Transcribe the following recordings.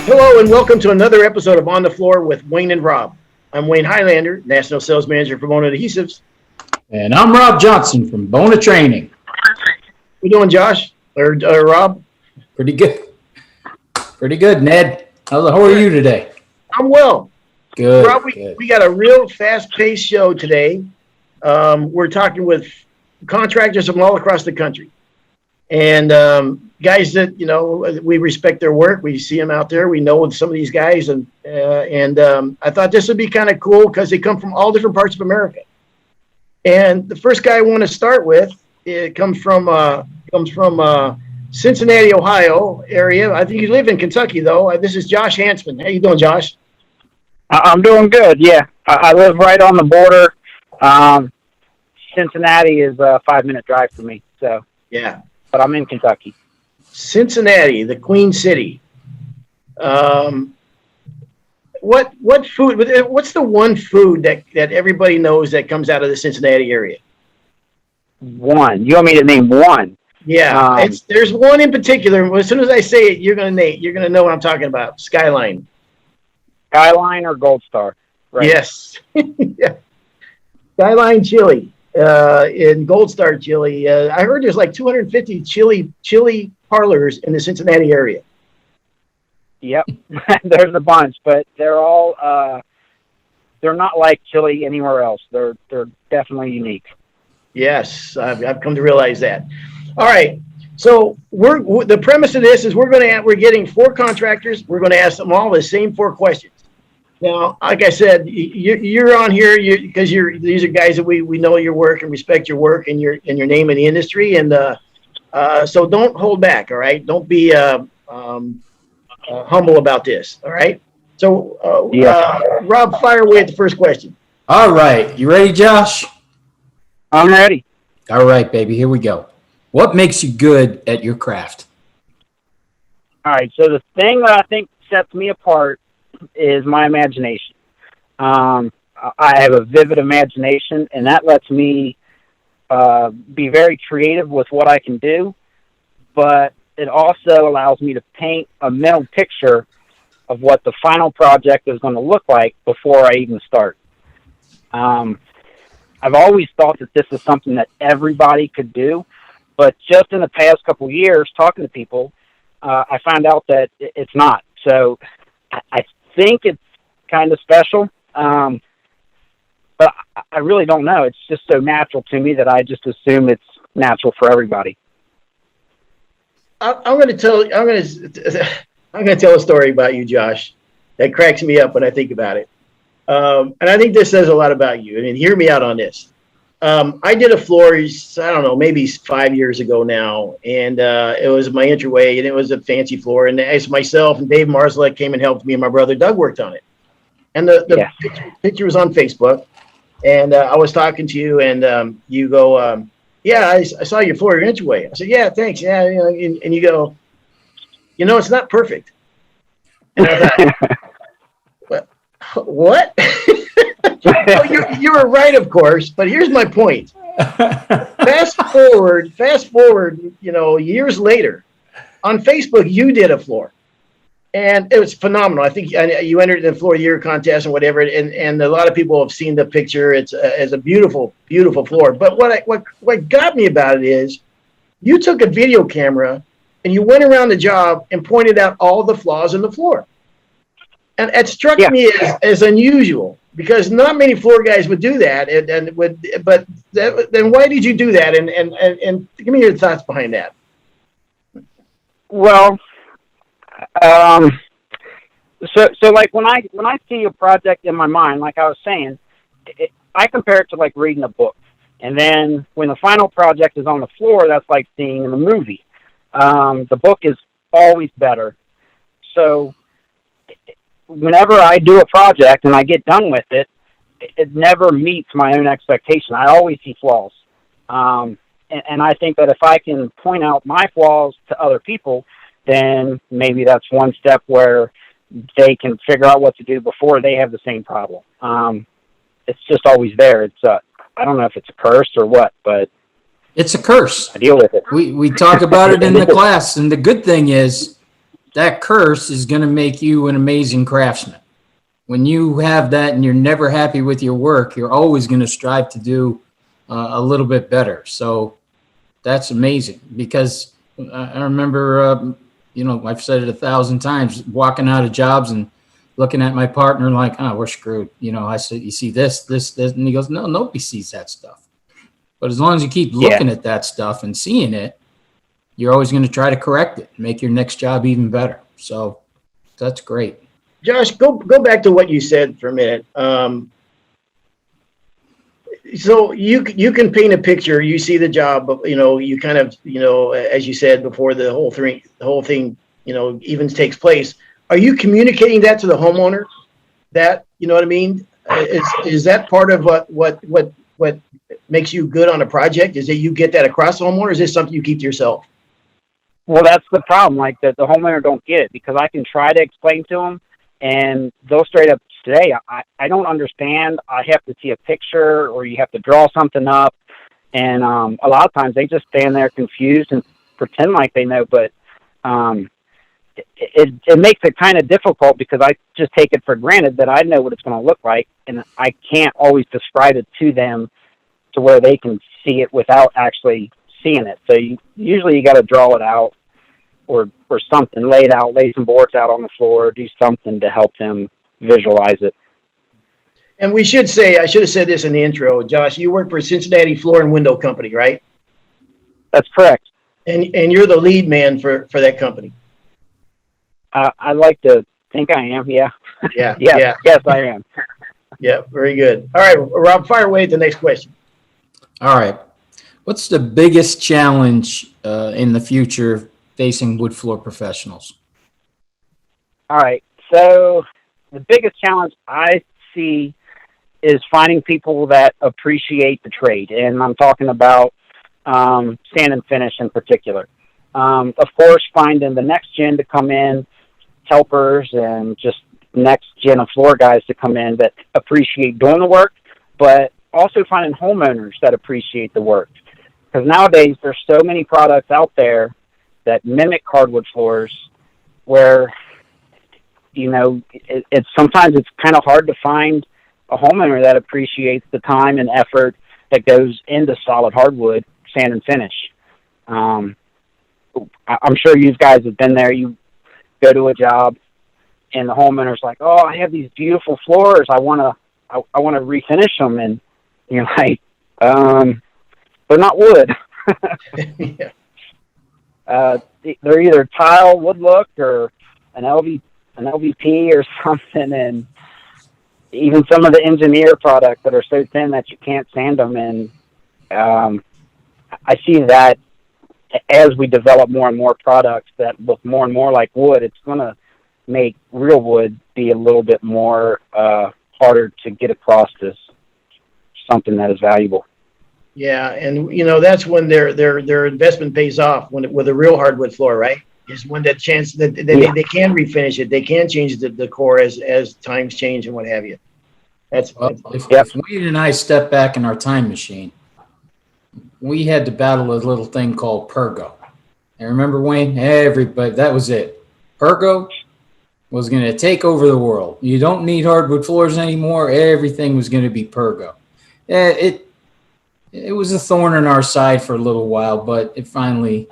Hello and welcome to another episode of On the Floor with Wayne and Rob. I'm Wayne Highlander, National Sales Manager for Bona Adhesives. And I'm Rob Johnson from Bona Training. How you doing, Josh? Or Rob? Pretty good. Pretty good, Ned. How are you today? I'm well. Good. Rob, we got a real fast-paced show today. We're talking with contractors from all across the country. And guys that, we respect their work. We see them out there. We know some of these guys. And I thought this would be kind of cool because they come from all different parts of America. And the first guy I want to start with, it comes from Cincinnati, Ohio area. I think you live in Kentucky, though. This is Josh Hansman. How you doing, Josh? I'm doing good, yeah. I live right on the border. Cincinnati is a 5-minute drive for me, so. Yeah. But I'm in Kentucky. Cincinnati, the Queen City. What food? What's the one food that everybody knows that comes out of the Cincinnati area? One. You want me to name one? Yeah, there's one in particular. As soon as I say it, you're gonna know what I'm talking about. Skyline. Skyline or Gold Star? Right. Yes. Yeah. Skyline chili. In Gold Star chili. I heard there's like 250 chili parlors in the Cincinnati area. Yep, there's a bunch, but they're all they're not like chili anywhere else. They're definitely unique. Yes, I've come to realize that. All right, so the premise of this is we're getting 4 contractors. We're going to ask them all the same 4 questions. Now, like I said, you're on here because these are guys that we know your work and respect your work and your name in the industry, and so don't hold back. All right, don't be humble about this. All right. So, Rob, fire away at the first question. All right, you ready, Josh? I'm ready. All right, baby, here we go. What makes you good at your craft? All right, so the thing that I think sets me apart is my imagination. I have a vivid imagination, and that lets me be very creative with what I can do, but it also allows me to paint a mental picture of what the final project is going to look like before I even start. I've always thought that this is something that everybody could do, but just in the past couple years, talking to people, I found out that it's not. So I think it's kind of special, but I really don't know. It's just so natural to me that I just assume it's natural for everybody. I'm going to tell a story about you, Josh, that cracks me up when I think about it. And I think this says a lot about you. I mean, hear me out on this. I did a floor, I don't know, maybe 5 years ago now, and it was my entryway, and it was a fancy floor. And as myself and Dave Marzalek came and helped me, and my brother Doug worked on it. And the picture was on Facebook, and I was talking to you, and you go, yeah, I saw your floor, your entryway. I said, yeah, thanks. Yeah, and you go, it's not perfect. And I thought, what? Well, you were right, of course, but here's my point. Fast forward, years later, on Facebook, you did a floor, and it was phenomenal. I think you entered the Floor of the Year contest and whatever, and a lot of people have seen the picture. It's a beautiful, beautiful floor. But what got me about it is you took a video camera and you went around the job and pointed out all the flaws in the floor, and it struck me as unusual. Because not many floor guys would do that, then why did you do that? And give me your thoughts behind that. Well, so like when I see a project in my mind, like I was saying, I compare it to like reading a book, and then when the final project is on the floor, that's like seeing in a movie. The book is always better. So whenever I do a project and I get done with it, it never meets my own expectation. I always see flaws. And I think that if I can point out my flaws to other people, then maybe that's one step where they can figure out what to do before they have the same problem. It's just always there. It's I don't know if it's a curse or what, but it's a curse. I deal with it. We talk about it in the class, and the good thing is that curse is going to make you an amazing craftsman. When you have that and you're never happy with your work, you're always going to strive to do a little bit better. So that's amazing, because I remember, I've said it 1,000 times, walking out of jobs and looking at my partner like, oh, we're screwed. I said, you see this, and he goes, no, nobody sees that stuff. But as long as you keep looking at that stuff and seeing it, you're always going to try to correct it, make your next job even better. So that's great. Josh, go back to what you said for a minute. So you can paint a picture. You see the job, but you kind of as you said before, the whole thing even takes place. Are you communicating that to the homeowner? That what I mean? Is that part of what makes you good on a project? Is that you get that across the homeowner? Or is this something you keep to yourself? Well, that's the problem. Like the homeowner don't get it, because I can try to explain to them, and they'll straight up say, I don't understand. I have to see a picture, or you have to draw something up. And a lot of times they just stand there confused and pretend like they know, but it makes it kind of difficult, because I just take it for granted that I know what it's going to look like, and I can't always describe it to them to where they can see it without actually seeing it. So usually you got to draw it out or something, lay some boards out on the floor, do something to help them visualize it. And I should have said this in the intro, Josh, you work for Cincinnati Floor and Window Company, right? That's correct. And you're the lead man for that company. I like to think I am. Yeah. Yeah. Yes, I am. Yeah. Very good. All right, Rob, fire away at the next question. All right. What's the biggest challenge in the future facing wood floor professionals? All right. So the biggest challenge I see is finding people that appreciate the trade. And I'm talking about sand and finish in particular. Of course, finding the next gen to come in, helpers, and just next gen of floor guys to come in that appreciate doing the work, but also finding homeowners that appreciate the work. Because nowadays there's so many products out there that mimic hardwood floors where, it's sometimes it's kind of hard to find a homeowner that appreciates the time and effort that goes into solid hardwood sand and finish. I'm sure you guys have been there. You go to a job and the homeowner's like, oh, I have these beautiful floors. I want to refinish them. And you're like, they're not wood. Yeah. They're either tile wood look or an LVP or something. And even some of the engineer products that are so thin that you can't sand them. And I see that as we develop more and more products that look more and more like wood, it's going to make real wood be a little bit more harder to get across as something that is valuable. Yeah, and that's when their investment pays off, with a real hardwood floor, right? Is when that chance that they can refinish it, they can change the decor as times change and what have you. If Wayne and I step back in our time machine, we had to battle a little thing called Pergo. And remember, Wayne, everybody, that was it. Pergo was going to take over the world. You don't need hardwood floors anymore. Everything was going to be Pergo. It was a thorn in our side for a little while, but it finally,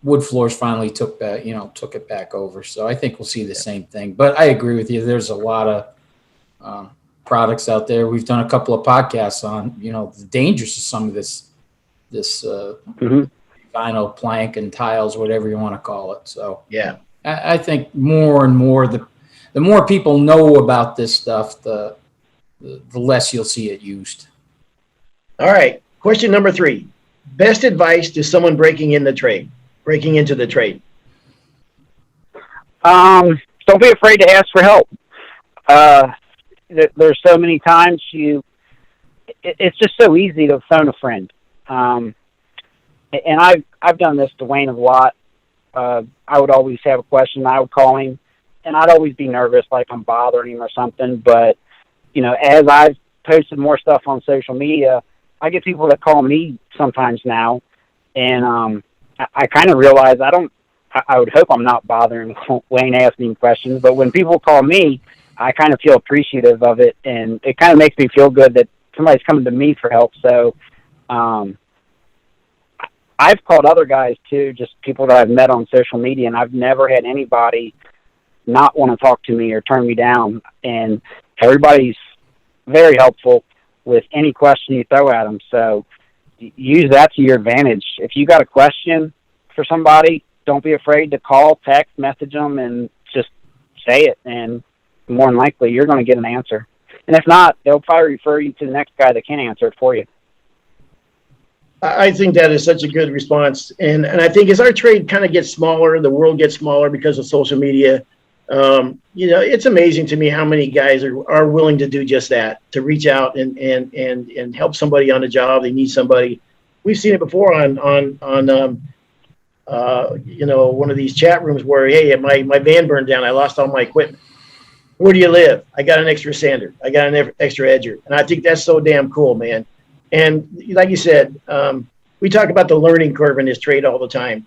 wood floors finally took it back over. So I think we'll see the same thing. But I agree with you. There's a lot of products out there. We've done a couple of podcasts on, the dangers of some of this vinyl plank and tiles, whatever you want to call it. So yeah, I think more and more, the more people know about this stuff, the less you'll see it used. All right. Question number 3. Best advice to someone breaking into the trade. Don't be afraid to ask for help. There's so many times it's just so easy to phone a friend. And I've done this to Wayne a lot. I would always have a question. I would call him, and I'd always be nervous, like I'm bothering him or something. But, as I've posted more stuff on social media, I get people that call me sometimes now, and I kind of realize I don't I would hope I'm not bothering Wayne asking questions, but when people call me, I kind of feel appreciative of it, and it kind of makes me feel good that somebody's coming to me for help. So I've called other guys too, just people that I've met on social media, and I've never had anybody not want to talk to me or turn me down. And everybody's very helpful with any question you throw at them. So use that to your advantage. If you got a question for somebody, don't be afraid to call, text, message them, and just say it. And more than likely, you're going to get an answer. And if not, they'll probably refer you to the next guy that can answer it for you. I think that is such a good response. And I think as our trade kind of gets smaller, the world gets smaller because of social media. It's amazing to me how many guys are willing to do just that, to reach out and help somebody on a job. They need somebody. We've seen it before on one of these chat rooms where, hey, my van burned down. I lost all my equipment. Where do you live? I got an extra sander. I got an extra edger. And I think that's so damn cool, man. And like you said, we talk about the learning curve in this trade all the time.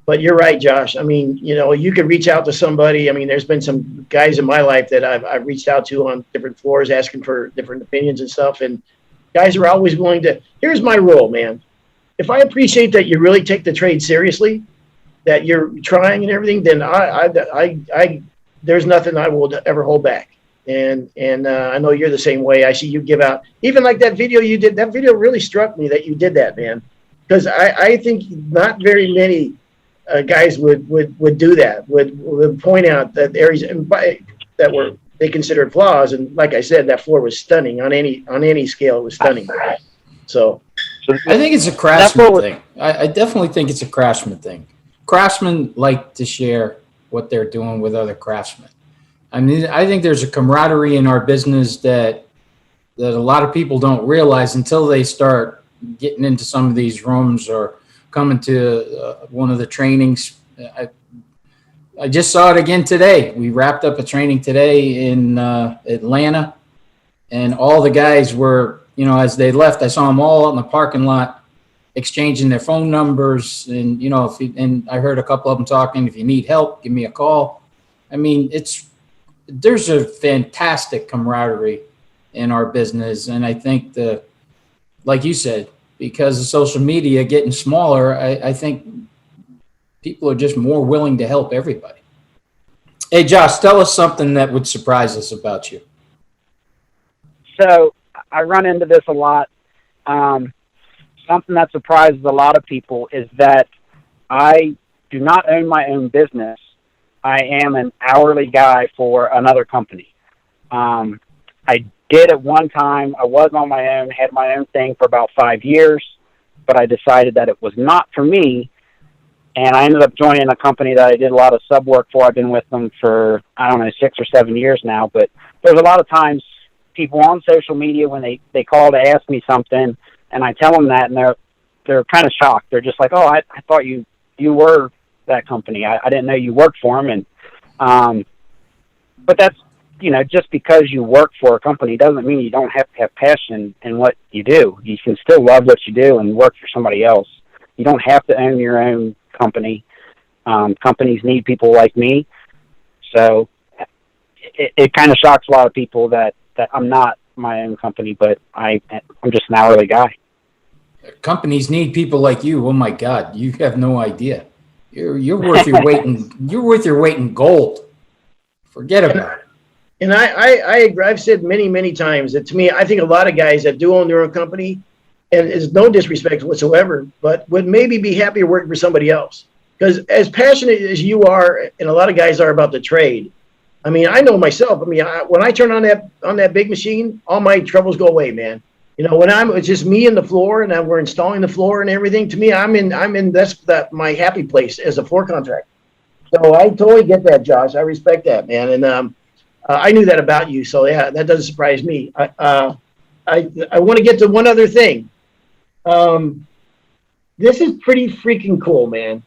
But you're right, Josh. I mean, you could reach out to somebody. I mean, there's been some guys in my life that I've reached out to on different floors asking for different opinions and stuff. And guys are always willing to. Here's my rule, man. If I appreciate that you really take the trade seriously, that you're trying and everything, then I there's nothing I will ever hold back. And I know you're the same way. I see you give out, even like that video you did. That video really struck me that you did that, man, because I think not very many guys would do that. Would point out that areas that were they considered flaws. And like I said, that floor was stunning on any scale. It was stunning. So I think it's a craftsman thing. I definitely think it's a craftsman thing. Craftsmen like to share what they're doing with other craftsmen. I mean, I think there's a camaraderie in our business that a lot of people don't realize until they start getting into some of these rooms or coming to one of the trainings. I just saw it again today. We wrapped up a training today in Atlanta, and all the guys were, as they left, I saw them all out in the parking lot exchanging their phone numbers. And, and I heard a couple of them talking, if you need help, give me a call. I mean, there's a fantastic camaraderie in our business. And I think like you said, because of social media getting smaller, I think people are just more willing to help everybody. Hey, Josh, tell us something that would surprise us about you. So I run into this a lot. Something that surprises a lot of people is that I do not own my own business. I am an hourly guy for another company. I did at one time. I was on my own, had my own thing for about 5 years, but I decided that it was not for me. And I ended up joining a company that I did a lot of sub work for. I've been with them for, 6 or 7 years now. But there's a lot of times people on social media when they call to ask me something, and I tell them that, and they're kind of shocked. They're just like, "Oh, I thought you were that company. I didn't know you worked for them." And but that's just because you work for a company doesn't mean you don't have to have passion in what you do. You can still love what you do and work for somebody else. You don't have to own your own company. Companies need people like me. So it kind of shocks a lot of people that I'm not my own company, but I'm just an hourly guy. Companies need people like you. Oh my God, you have no idea. You're worth your weight in gold. Forget about it. And I agree. I've said many, many times that to me, I think a lot of guys that do own their own company, and it's no disrespect whatsoever, but would maybe be happier working for somebody else. Because as passionate as you are, and a lot of guys are about the trade, I mean, I know myself. I mean, when I turn on that big machine, all my troubles go away, man. When it's just me and the floor, and we're installing the floor and everything. To me, I'm in that's my happy place as a floor contractor. So I totally get that, Josh. I respect that, man. And I knew that about you, so yeah, that doesn't surprise me. I want to get to one other thing. This is pretty freaking cool, man.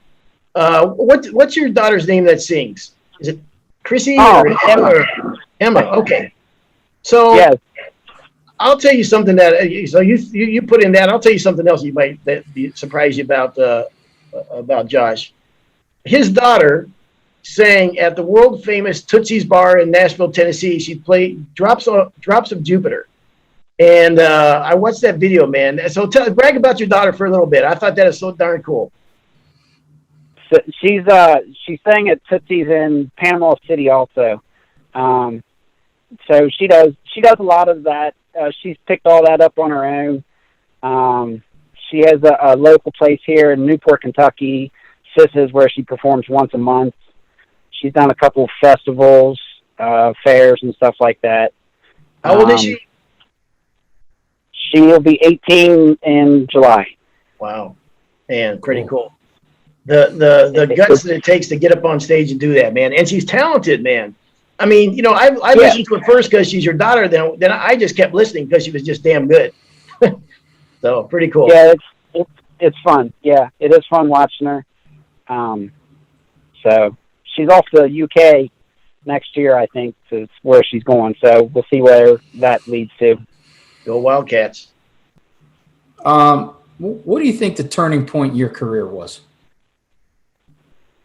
What's your daughter's name that sings? Is it Chrissy or Emma? Emma. Okay. So yes. I'll tell you something so you put in that. I'll tell you something else that surprise you about Josh. his daughter sang at the world famous Tootsie's Bar in Nashville, Tennessee. She played Drops of Jupiter. And I watched that video, man. So brag about your daughter for a little bit. I thought that is so darn cool. So she sang at Tootsie's in Panama City also. So she does a lot of that. She's picked all that up on her own. She has a local place here in Newport, Kentucky, Sis's, where she performs once a month. She's done a couple of festivals, fairs, and stuff like that. How old is she? She will be 18 in July. Wow, man, pretty cool. The guts that it takes to get up on stage and do that, man. And she's talented, man. I mean, you know, I listened to it first because she's your daughter. Then I just kept listening because she was just damn good. So pretty cool. Yeah, it's fun. Yeah, it is fun watching her. So she's off to the UK next year, I think, is where she's going. So we'll see where that leads to. Go Wildcats. What do you think the turning point in your career was?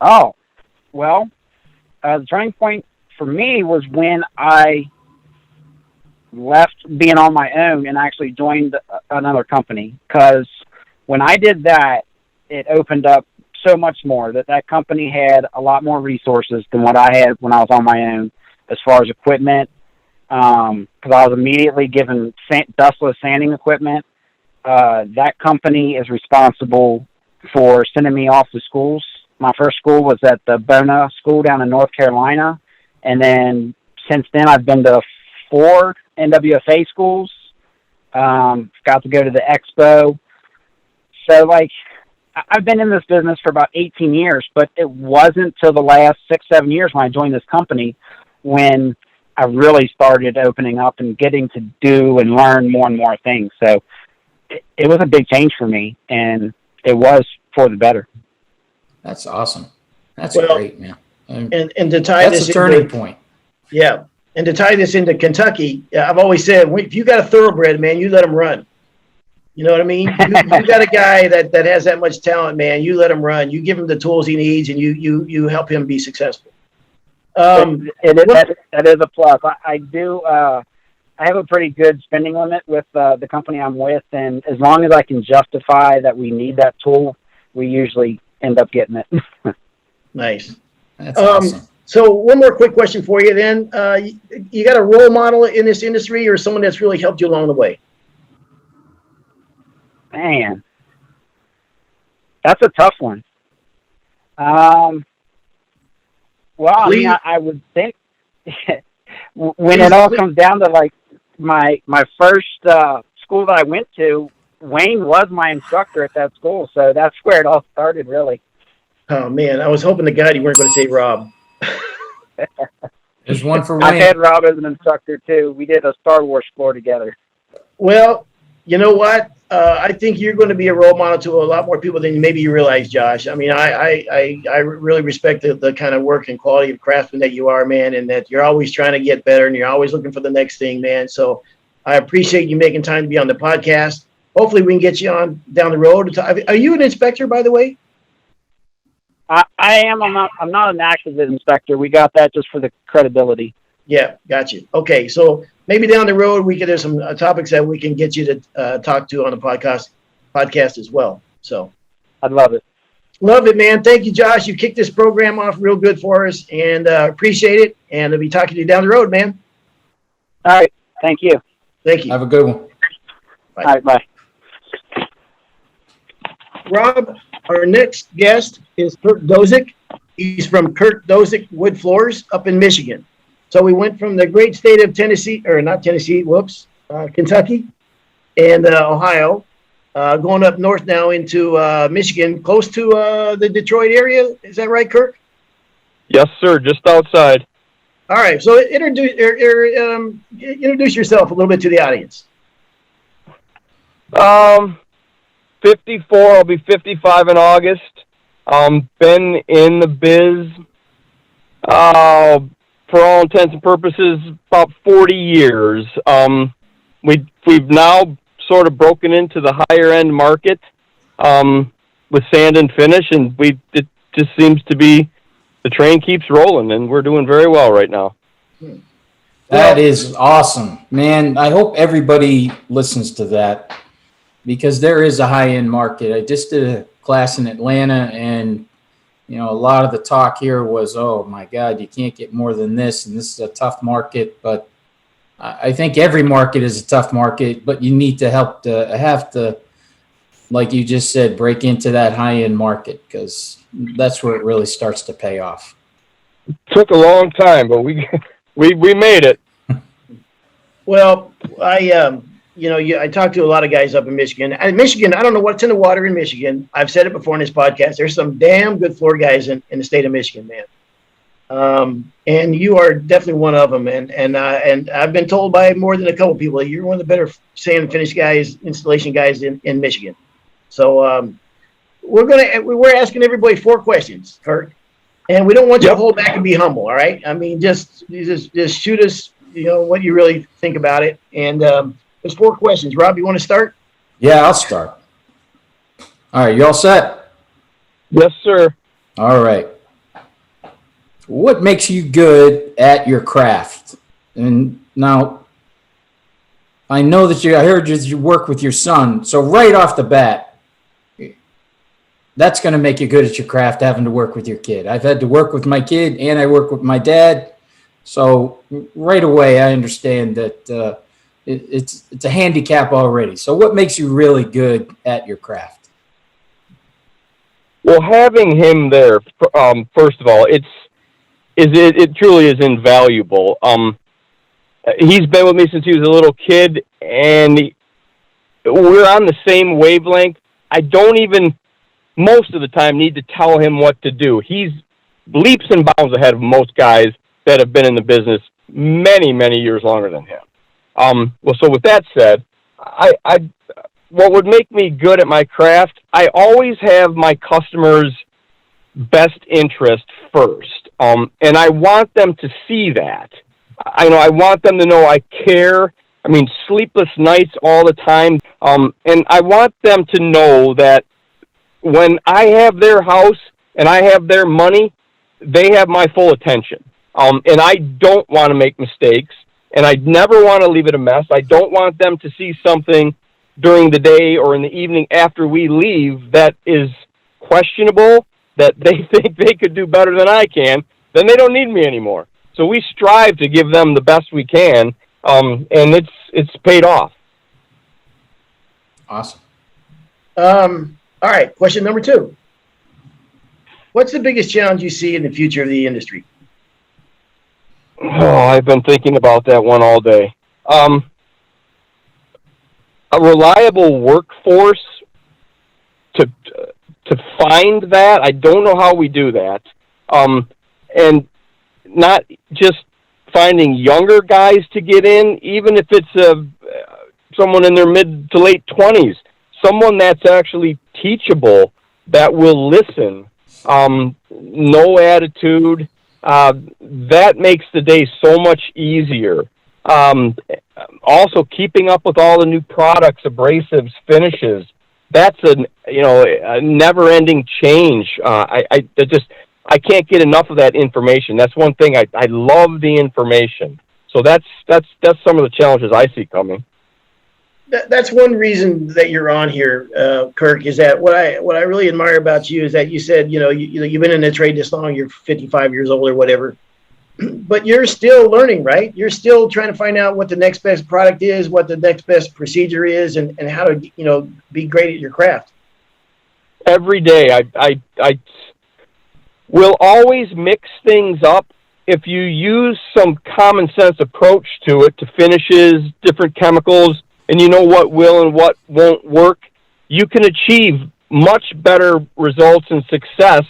Oh, well, the turning point for me was when I left being on my own and actually joined another company. Because when I did that, it opened up so much more. That company had a lot more resources than what I had when I was on my own as far as equipment. Because I was immediately given dustless sanding equipment. That company is responsible for sending me off to schools. My first school was at the Bona school down in North Carolina. And then since then, I've been to 4 NWFA schools. Got to go to the expo. So, like, I've been in this business for about 18 years, but it wasn't till the last 6-7 years when I joined this company when I really started opening up and getting to do and learn more and more things. So it was a big change for me, and it was for the better. That's awesome. That's great, man. And to tie that's this a turning point. Yeah. And to tie this into Kentucky, I've always said, if you got a thoroughbred, man, you let him run. You know what I mean? You got a guy that has that much talent, man. You let him run. You give him the tools he needs, and you help him be successful. That is a plus. I do. I have a pretty good spending limit with the company I'm with, and as long as I can justify that we need that tool, we usually end up getting it. Nice. That's awesome. So one more quick question for you then. You got a role model in this industry or someone that's really helped you along the way? Man, that's a tough one. Well, I mean, I would think when it all comes down to like my first school that I went to, Wayne was my instructor at that school, so that's where it all started, really. Oh man, I was hoping to God you weren't going to say Rob. There's one for Wayne. I've had Rob as an instructor too. We did a Star Wars floor together. Well, you know what? I think you're going to be a role model to a lot more people than maybe you realize, Josh. I mean, I really respect the kind of work and quality of craftsman that you are, man, and that you're always trying to get better and you're always looking for the next thing, man. So I appreciate you making time to be on the podcast. Hopefully we can get you on down the road. Are you an inspector, by the way? I am. I'm not an active inspector. We got that just for the credibility. Yeah, got you. Okay, so maybe down the road there's some topics that we can get you to talk to on the podcast as well. So I'd love it. Love it, man. Thank you, Josh. You kicked this program off real good for us, and appreciate it. And I'll be talking to you down the road, man. All right. Thank you. Thank you. Have a good one. Bye. All right. Bye. Rob, our next guest is Kurt Dozick. He's from Kurt Dozick Wood Floors up in Michigan. So we went from the great state of Kentucky and Ohio, going up north now into Michigan, close to the Detroit area. Is that right, Kurt? Yes, sir. Just outside. All right. So introduce yourself a little bit to the audience. 54. I'll be 55 in August. Been in the biz, for all intents and purposes, about 40 years. We've now sort of broken into the higher end market, with sand and finish, and just seems to be the train keeps rolling, and we're doing very well right now. That is awesome, man. I hope everybody listens to that because there is a high-end market. I just did a class in Atlanta, and a lot of the talk here was, oh my God, you can't get more than this, and this is a tough market. But I think every market is a tough market, but you need to have to, like you just said, break into that high-end market because that's where it really starts to pay off. Took a long time, but we made it. Well, I talked to a lot of guys up in Michigan. And Michigan, I don't know what's in the water in Michigan. I've said it before in this podcast. There's some damn good floor guys in the state of Michigan, man. And you are definitely one of them. And I've been told by more than a couple people that you're one of the better sand and finish guys, installation guys in Michigan. So we're asking everybody 4 questions, Kirk, and we don't want you to hold back and be humble. All right, I mean just shoot us, what you really think about it. And there's 4 questions. Rob, you want to start? Yeah, I'll start. All right, you all set? Yes, sir. All right. What makes you good at your craft? And now, I know that I heard you work with your son, so right off the bat, that's going to make you good at your craft, having to work with your kid. I've had to work with my kid, and I work with my dad, so right away I understand that it's a handicap already. So what makes you really good at your craft? Well, having him there, first of all, it truly is invaluable. He's been with me since he was a little kid, and we're on the same wavelength. I don't even, most of the time, need to tell him what to do. He's leaps and bounds ahead of most guys that have been in the business many, many years longer than him. Well, so with that said, what would make me good at my craft, I always have my customers' best interest first. And I want them to see that. I want them to know I care. I mean, sleepless nights all the time. And I want them to know that when I have their house and I have their money, they have my full attention. And I don't want to make mistakes, and I never want to leave it a mess. I don't want them to see something during the day or in the evening after we leave that is questionable, that they think they could do better than I can. Then they don't need me anymore. So we strive to give them the best we can, and it's paid off. Awesome. All right, question number 2. What's the biggest challenge you see in the future of the industry? Oh, I've been thinking about that one all day. A reliable workforce, to find that, I don't know how we do that. And not just finding younger guys to get in, even if it's someone in their mid to late 20s, someone that's actually teachable, that will listen, no attitude. That makes the day so much easier. Also, keeping up with all the new products, abrasives, finishes, that's a never-ending change. I can't get enough of that information. That's one thing. I love the information. So that's some of the challenges I see coming. That's one reason that you're on here, Kirk, is that what I really admire about you is that you said, you've been in the trade this long, you're 55 years old or whatever, but you're still learning, right? You're still trying to find out what the next best product is, what the next best procedure is, and how to, be great at your craft. Every day, I will always mix things up. If you use some common sense approach to it, to finishes, different chemicals, and you know what will and what won't work, you can achieve much better results and success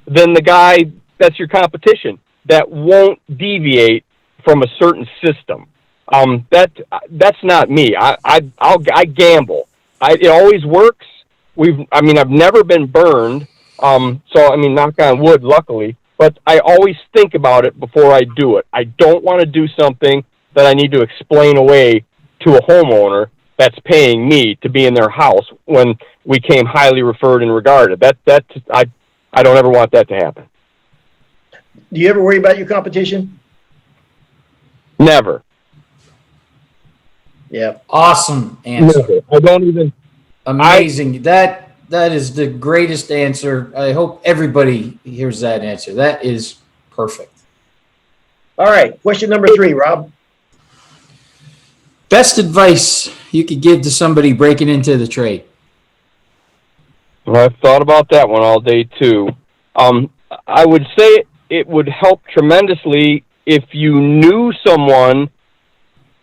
than the guy that's your competition that won't deviate from a certain system. That's not me. I gamble. It always works. I've never been burned. Knock on wood, luckily. But I always think about it before I do it. I don't want to do something that I need to explain away to a homeowner that's paying me to be in their house when we came highly referred and regarded. I I don't ever want that to happen. Do you ever worry about your competition? Never. Yeah. Awesome answer. Never. I don't even. Amazing. That is the greatest answer. I hope everybody hears that answer. That is perfect. All right. Question number 3, Rob. Best advice you could give to somebody breaking into the trade? Well, I've thought about that one all day too. I would say it would help tremendously if you knew someone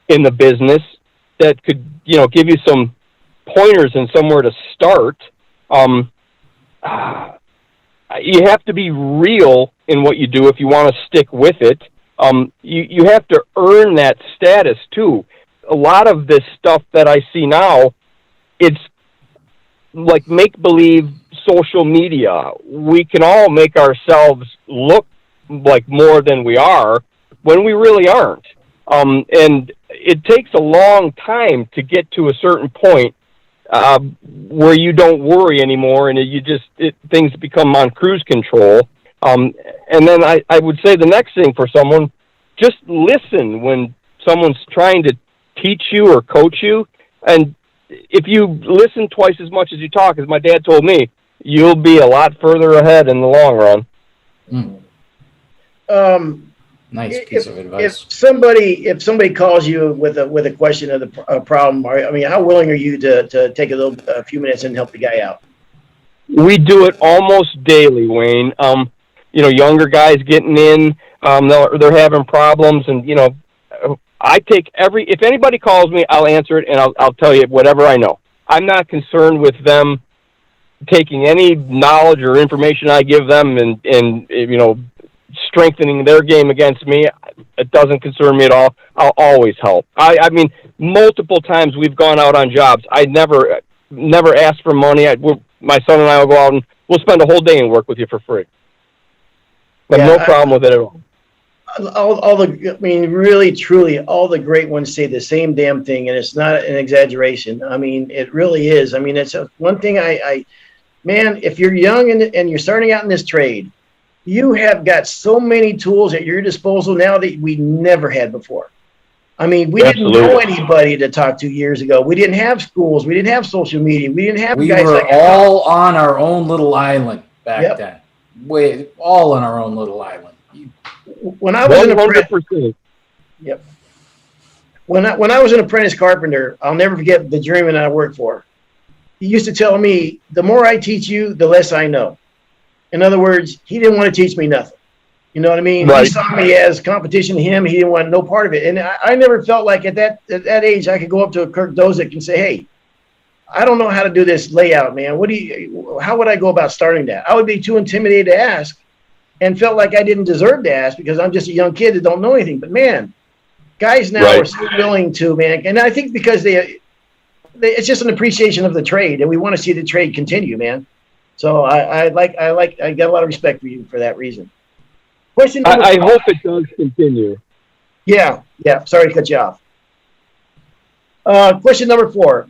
in the business that could, give you some pointers and somewhere to start. You have to be real in what you do if you want to stick with it. You have to earn that status too. A lot of this stuff that I see now, it's like make-believe social media. We can all make ourselves look like more than we are when we really aren't. And it takes a long time to get to a certain point where you don't worry anymore and things become on cruise control. And then I would say the next thing for someone, just listen when someone's trying to teach you or coach you. And if you listen twice as much as you talk, as my dad told me, you'll be a lot further ahead in the long run. Nice piece of advice. If somebody calls you with a question of the problem, how willing are you to take a few minutes and help the guy out? We do it almost daily, Wayne. Younger guys getting in, they're having problems, and I take if anybody calls me, I'll answer it, and I'll tell you whatever I know. I'm not concerned with them taking any knowledge or information I give them and strengthening their game against me. It doesn't concern me at all. I'll always help. I mean, multiple times we've gone out on jobs. I never ask for money. My son and I will go out and we'll spend a whole day and work with you for free. I have no problem with it at all. Really, truly, all the great ones say the same damn thing, and it's not an exaggeration. It really is. It's one thing man, if you're young and you're starting out in this trade, you have got so many tools at your disposal now that we never had before. We didn't know anybody to talk to years ago. We didn't have schools. We didn't have social media. We didn't have guys were like all on our own little island back then. All on our own little island. When I was 100%. Yep. When I was an apprentice carpenter, I'll never forget the journeyman I worked for. He used to tell me, the more I teach you, the less I know. In other words, he didn't want to teach me nothing. You know what I mean? Right. He saw me as competition to him. He didn't want no part of it. And I never felt like at that age I could go up to a Kirk Dozick and say, hey, I don't know how to do this layout, man. How would I go about starting that? I would be too intimidated to ask and felt like I didn't deserve to ask because I'm just a young kid that don't know anything. But, man, guys now are so willing to, man. And I think because it's just an appreciation of the trade, and we want to see the trade continue, man. So I got a lot of respect for you for that reason. Question number I hope it does continue. Yeah. Sorry to cut you off. Question number 4.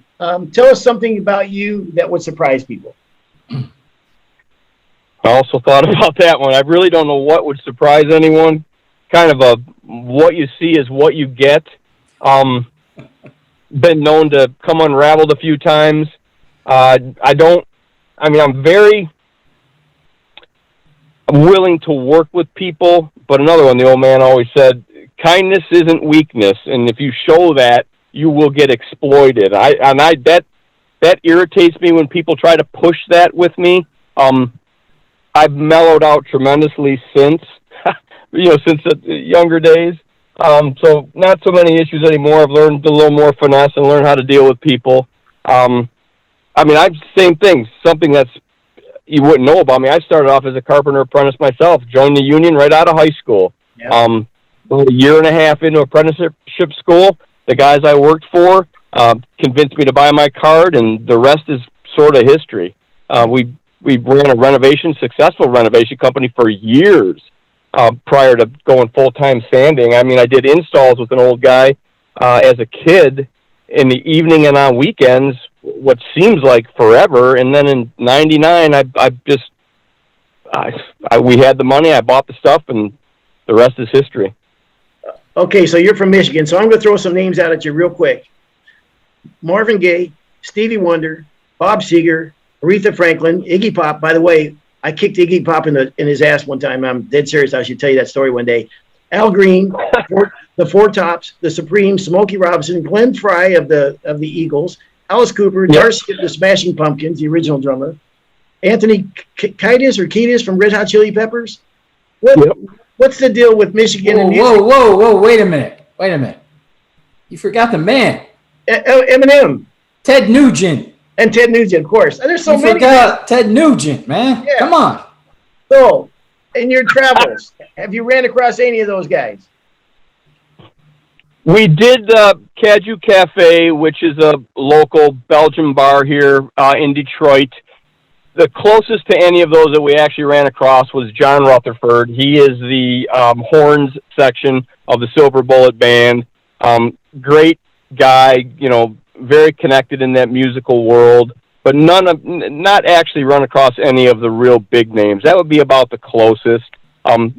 Tell us something about you that would surprise people. I also thought about that one. I really don't know what would surprise anyone. Kind of what you see is what you get. Been known to come unraveled a few times. I'm very willing to work with people, but another one, the old man always said, kindness isn't weakness, and if you show that, you will get exploited. That irritates me when people try to push that with me. I've mellowed out tremendously since the younger days. So not so many issues anymore. I've learned a little more finesse and learned how to deal with people. Same thing, something that's you wouldn't know about me. I started off as a carpenter apprentice myself, joined the union right out of high school. Yep. About a year and a half into apprenticeship school, the guys I worked for convinced me to buy my card, and the rest is sort of history. We ran a successful renovation company for years prior to going full-time sanding. I did installs with an old guy as a kid in the evening and on weekends, what seems like forever. And then in '99, we had the money. I bought the stuff, and the rest is history. Okay, so you're from Michigan, so I'm going to throw some names out at you real quick. Marvin Gaye, Stevie Wonder, Bob Seger, Aretha Franklin, Iggy Pop. By the way, I kicked Iggy Pop in his ass one time. I'm dead serious. I should tell you that story one day. Al Green, the Four Tops, the Supremes, Smokey Robinson, Glenn Frey of the Eagles, Alice Cooper, Yep. Darcy of the Smashing Pumpkins, the original drummer, Anthony Kiedis from Red Hot Chili Peppers. What's the deal with Michigan and music? Whoa! Wait a minute. You forgot the man, Eminem Ted Nugent. and Ted Nugent, of course. And there's so You many. forgot Ted Nugent, man. Yeah. Come on. So, in your travels, have you ran across any of those guys? We did Caju Cafe, which is a local Belgian bar here in Detroit. The closest to any of those that we actually ran across was John Rutherford. He is the horns section of the Silver Bullet Band. Great guy, very connected in that musical world, but not actually run across any of the real big names. That would be about the closest.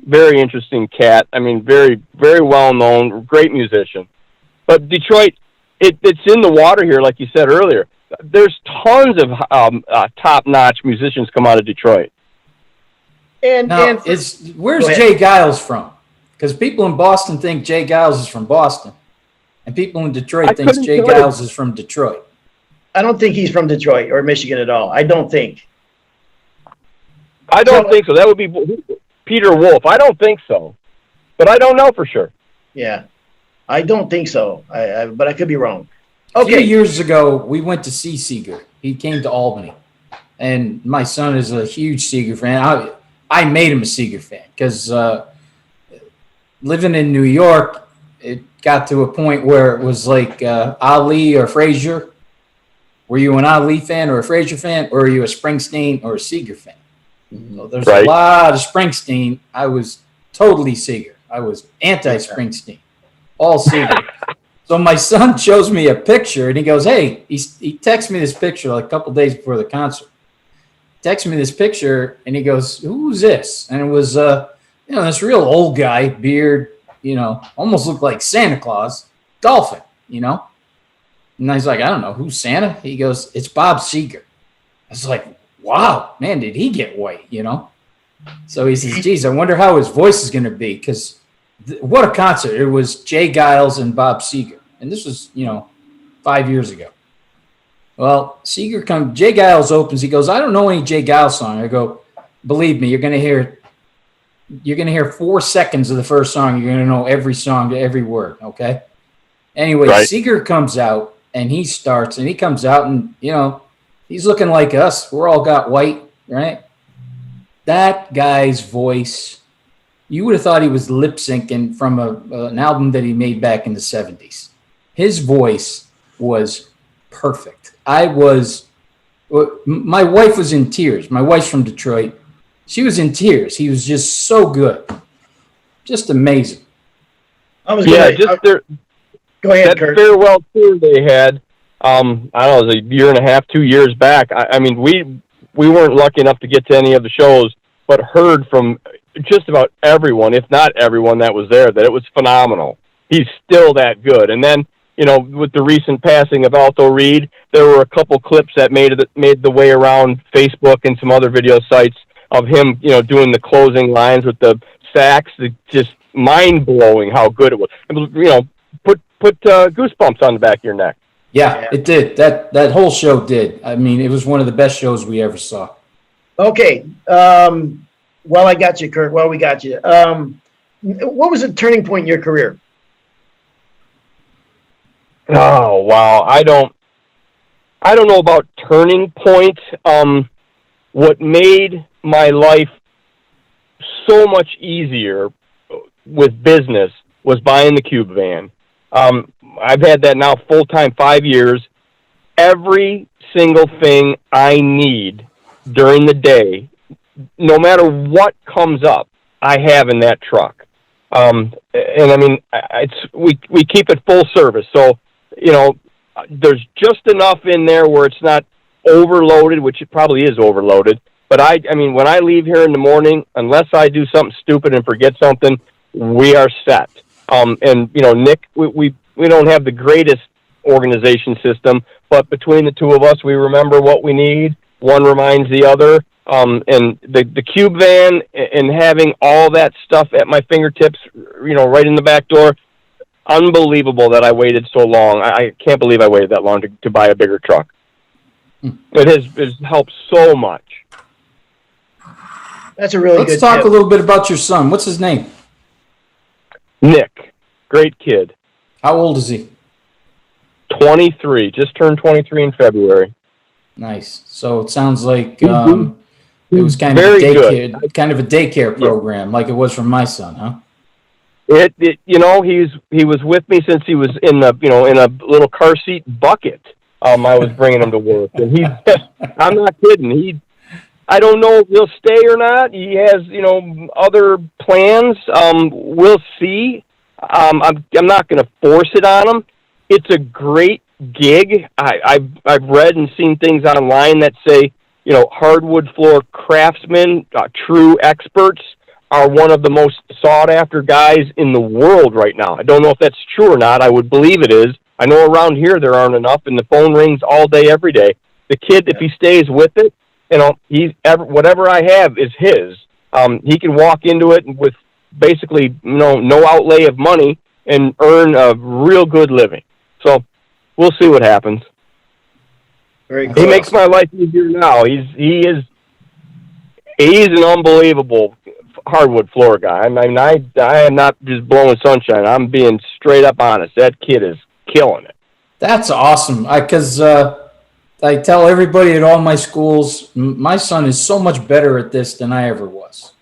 Very interesting cat. I mean, very, very well known, great musician. But Detroit, it's in the water here, like you said earlier. There's tons of top-notch musicians come out of Detroit. Where's Jay Giles from? Because people in Boston think Jay Giles is from Boston, and people in Detroit think Jay Giles is from Detroit. I don't think he's from Detroit or Michigan at all. I don't think. I don't think so. That would be Peter Wolf. I don't think so, but I don't know for sure. Yeah, I don't think so. But I could be wrong. A few Okay. years ago, we went to see Seeger. He came to Albany, and my son is a huge Seeger fan. I made him a Seeger fan because living in New York, it got to a point where it was like Ali or Frazier. Were you an Ali fan or a Frazier fan, or are you a Springsteen or a Seeger fan? So there's a lot of Springsteen. I was totally Seeger. I was anti-Springsteen, all Seeger. So my son shows me a picture, and he goes, hey, he texts me this picture like a couple days before the concert. Texts me this picture, and he goes, who's this? And it was, this real old guy, beard, almost looked like Santa Claus, Dolphin, And I was like, I don't know, who's Santa? He goes, it's Bob Seger. I was like, wow, man, did he get white, So he says, geez, I wonder how his voice is going to be, because what a concert. It was Jay Giles and Bob Seger. And this was, 5 years ago. Well, Seeger comes, Jay Giles opens. He goes, I don't know any Jay Giles song. I go, believe me, you're going to hear 4 seconds of the first song. You're going to know every song, every word. Okay. Anyway, Seeger comes out and he starts and he comes out and, he's looking like us. We're all got white, right? That guy's voice, you would have thought he was lip syncing from an album that he made back in the 70s. His voice was perfect. My wife was in tears. My wife's from Detroit. She was in tears. He was just so good. Just amazing. Go ahead, that Kurt. farewell tour they had, I don't know, it was a year and a half, 2 years back. I mean, we weren't lucky enough to get to any of the shows, but heard from just about everyone, if not everyone that was there, that it was phenomenal. He's still that good. And then, with the recent passing of Alto Reed, there were a couple clips that made the way around Facebook and some other video sites of him, doing the closing lines with the sax. Just mind-blowing how good it was. Put goosebumps on the back of your neck. Yeah, it did. That whole show did. I mean, it was one of the best shows we ever saw. Okay. Well, I got you, Kurt. Well, we got you. What was the turning point in your career? Oh, wow. I don't know about turning point. What made my life so much easier with business was buying the Cube van. I've had that now full-time 5 years. Every single thing I need during the day, no matter what comes up, I have in that truck. And I mean, we keep it full service. So, there's just enough in there where it's not overloaded, which it probably is overloaded, But I mean, when I leave here in the morning, unless I do something stupid and forget something, we are set. And you know, Nick, we don't have the greatest organization system, but between the two of us, we remember what we need. One reminds the other. And the cube van and having all that stuff at my fingertips, you know, right in the back door, unbelievable that I waited so long. I can't believe I waited that long to buy a bigger truck. It has helped so much. That's a really good Let's talk tip. a little bit about your son. What's his name? Nick, great kid. How old is he? 23, just turned 23 in February. Nice. So it sounds like Mhm. it was kind of a Very daycare, good. kind of a daycare program, like it was for my son, huh? It you know, he was with me since he was in a little car seat bucket. I was bringing him to work, and I'm not kidding. I don't know if he'll stay or not. He has, you know, other plans. We'll see. I'm not going to force it on him. It's a great gig. I've read and seen things online that say, you know, hardwood floor craftsmen, true experts, are one of the most sought after guys in the world right now. I don't know if that's true or not. I would believe it is. I know around here there aren't enough, and the phone rings all day, every day. The kid, if he stays with it, you know, whatever I have is his. He can walk into it with basically, you know, no outlay of money and earn a real good living. So we'll see what happens. Very cool. He makes my life easier now. He's an unbelievable hardwood floor guy. I mean, I am not just blowing sunshine. I'm being straight up honest. That kid is killing it. That's awesome. Because I tell everybody at all my schools, my son is so much better at this than I ever was.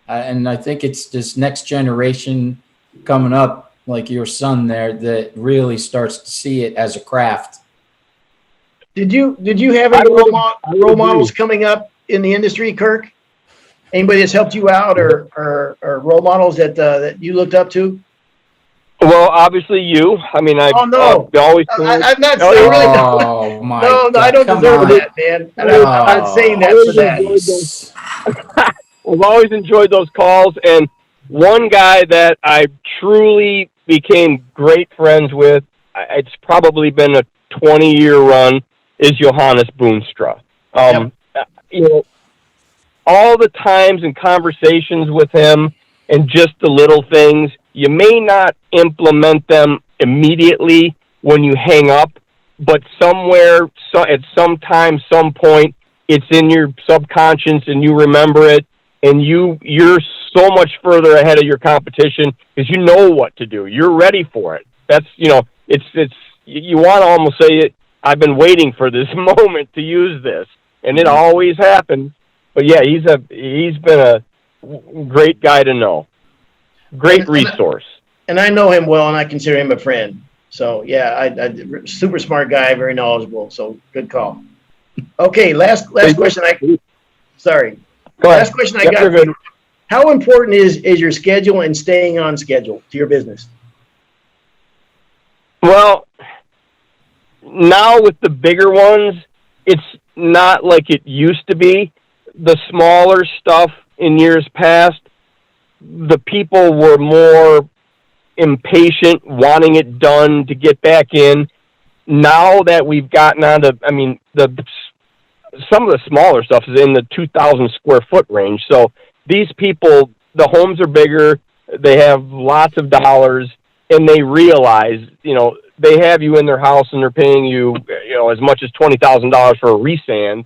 And I think it's this next generation coming up, like your son there, that really starts to see it as a craft. Did you have any role models coming up in the industry, Kirk? Anybody that's helped you out, or role models that you looked up to? Well, obviously you. I mean, I've Oh no, always. I'm not. Oh, I really Oh my no, God, I don't come deserve on. that, man. And I'm not saying that for that. I've always enjoyed those calls, and one guy that I truly became great friends with, it's probably been a 20-year run, is Johannes Boonstra. You know, all the times and conversations with him and just the little things, you may not implement them immediately when you hang up, but somewhere, at some time, some point, it's in your subconscious and you remember it, and you're so much further ahead of your competition because you know what to do. You're ready for it. That's, you know, it's you want to almost say, I've been waiting for this moment to use this, and it always happens. But yeah, he's been a great guy to know. Great resource. And I know him well, and I consider him a friend. So yeah, I super smart guy, very knowledgeable. So good call. Okay, last question. Sorry. Last question I got. For you. How important is your schedule and staying on schedule to your business? Well, now with the bigger ones, it's not like it used to be. The smaller stuff in years past, the people were more impatient, wanting it done to get back in. Now that we've gotten on to, I mean, some of the smaller stuff is in the 2,000 square foot range. So these people, the homes are bigger, they have lots of dollars, and they realize, you know, they have you in their house and they're paying you, you know, as much as $20,000 for a resand.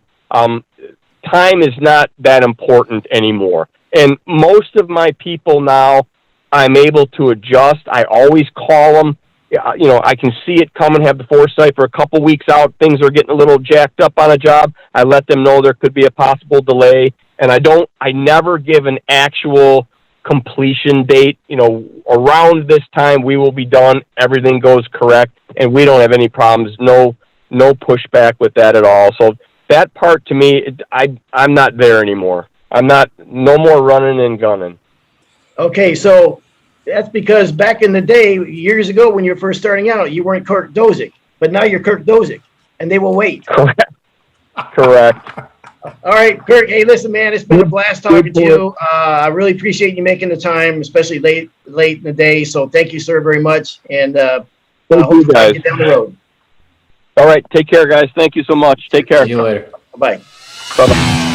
Time is not that important anymore. And most of my people now, I'm able to adjust. I always call them. You know, I can see it coming, have the foresight for a couple weeks out. Things are getting a little jacked up on a job. I let them know there could be a possible delay. And I never give an actual completion date. You know, around this time we will be done. Everything goes correct. And we don't have any problems. No pushback with that at all. So that part to me, I'm not there anymore. No more running and gunning. Okay, so that's because back in the day, years ago, when you were first starting out, you weren't Kirk Dozick, but now you're Kirk Dozick, and they will wait. Correct. All right, Kirk. Hey, listen, man, it's been a blast talking to you. I really appreciate you making the time, especially late in the day. So thank you, sir, very much. And Thank hope you, to talk guys. to you down the road. All right. Take care, guys. Thank you so much. Take care. See you later. Bye. Bye-bye.